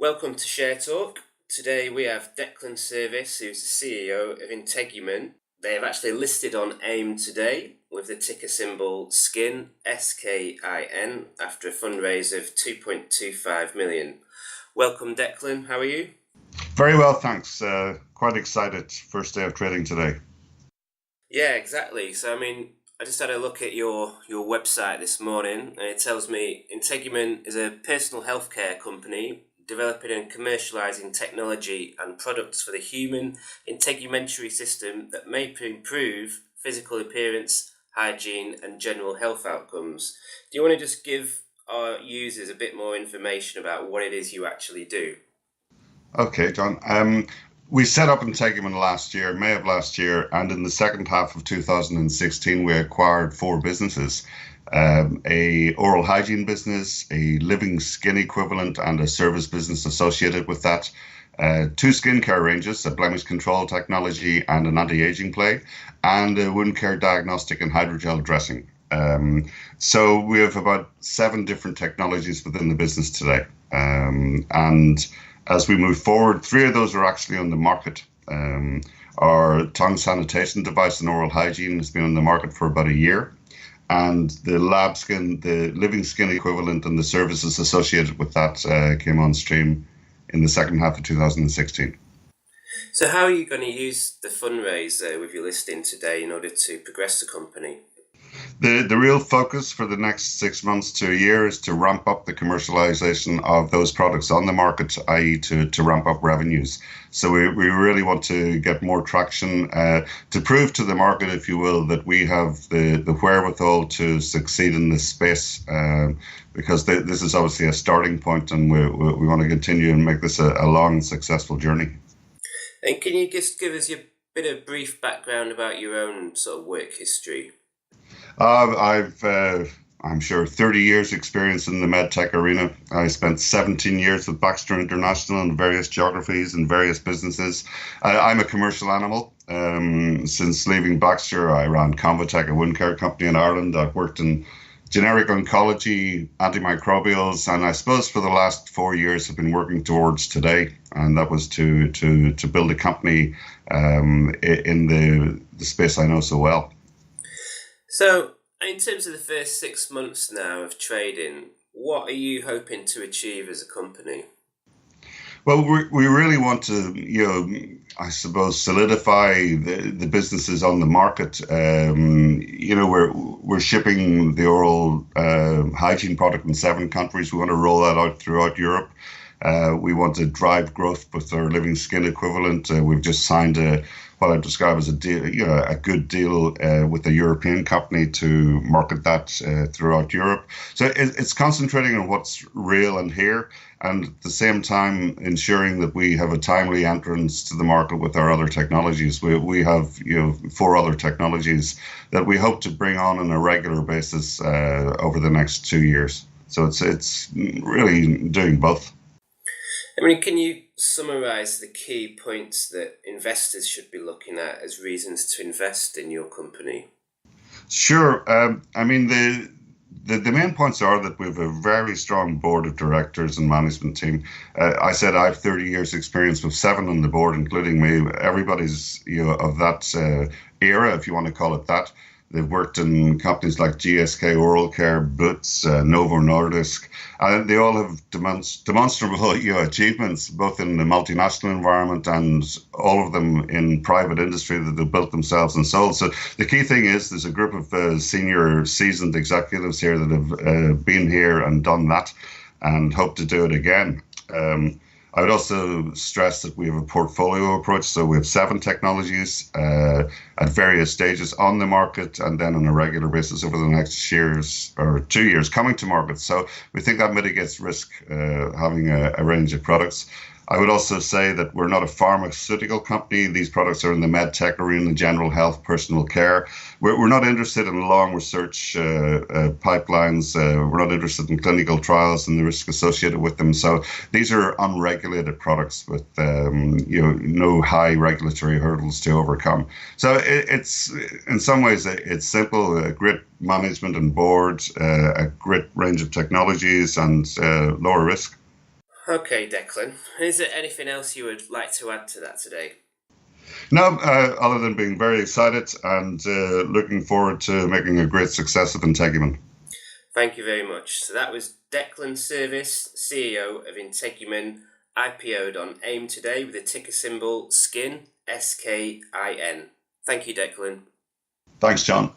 Welcome to Share Talk. Today we have Declan Service, who's the CEO of Integumen. They have actually listed on AIM today with the ticker symbol SKIN, SKIN, after a fundraise of 2.25 million. Welcome, Declan. How are you? Very well, thanks. Quite excited. First day of trading today. Yeah, exactly. So, I just had a look at your website this morning, and it tells me Integumen is a personal healthcare company developing and commercialising technology and products for the human integumentary system that may improve physical appearance, hygiene, and general health outcomes. Do you want to just give our users a bit more information about what it is you actually do? Okay, John. We set up Integumen last year, May of last year, and in the second half of 2016, we acquired four businesses. A oral hygiene business, a living skin equivalent, and a service business associated with that. Two skincare ranges, a blemish control technology and an anti-aging play, and a wound care diagnostic and hydrogel dressing. So we have about 7 different technologies within the business today. And as we move forward, 3 of those are actually on the market. Our tongue sanitation device and oral hygiene has been on the market for about a year. And the lab skin, the living skin equivalent, and the services associated with that came on stream in the second half of 2016. So how are you going to use the fundraise with your listing today in order to progress the company? The real focus for the next 6 months to a year is to ramp up the commercialization of those products on the market, i.e. to ramp up revenues. So we really want to get more traction to prove to the market, if you will, that we have the wherewithal to succeed in this space, because this is obviously a starting point, and we want to continue and make this a long, successful journey. And can you just give us a bit of brief background about your own sort of work history? I'm sure, 30 years experience in the medtech arena. I spent 17 years with Baxter International in various geographies and various businesses. I'm a commercial animal. Since leaving Baxter, I ran Convatec, a wound care company in Ireland. I've worked in generic oncology, antimicrobials, and I suppose for the last 4 years have been working towards today, and that was to build a company in the space I know so well. So, in terms of the first 6 months now of trading, what are you hoping to achieve as a company? Well, we really want to, I suppose, solidify the businesses on the market. We're shipping the oral hygiene product in 7 countries. We want to roll that out throughout Europe. We want to drive growth with our living skin equivalent. We've just signed what I describe as a deal, a good deal with a European company to market that throughout Europe. So it's concentrating on what's real and here, and at the same time ensuring that we have a timely entrance to the market with our other technologies. We have 4 other technologies that we hope to bring on a regular basis over the next 2 years. So it's really doing both. Can you summarise the key points that investors should be looking at as reasons to invest in your company? Sure. The main points are that we have a very strong board of directors and management team. I said I have 30 years experience with 7 on the board, including me. Everybody's of that era, if you want to call it that. They've worked in companies like GSK Oral Care, Boots, Novo Nordisk. They all have demonstrable achievements, both in the multinational environment and all of them in private industry that they've built themselves and sold. So the key thing is there's a group of senior seasoned executives here that have been here and done that and hope to do it again. I would also stress that we have a portfolio approach. So we have 7 technologies at various stages on the market, and then on a regular basis over the next 2 years coming to market. So we think that mitigates risk, having a range of products. I would also say that we're not a pharmaceutical company. These products are in the med tech arena, general health, personal care. We're not interested in long research pipelines. We're not interested in clinical trials and the risk associated with them. So these are unregulated products with no high regulatory hurdles to overcome. So it's in some ways it's simple, a great management and board, a great range of technologies, and lower risk. Okay, Declan. Is there anything else you would like to add to that today? No, other than being very excited and looking forward to making a great success of Integumen. Thank you very much. So that was Declan Service, CEO of Integumen, IPO'd on AIM today with the ticker symbol SKIN, SKIN. Thank you, Declan. Thanks, John.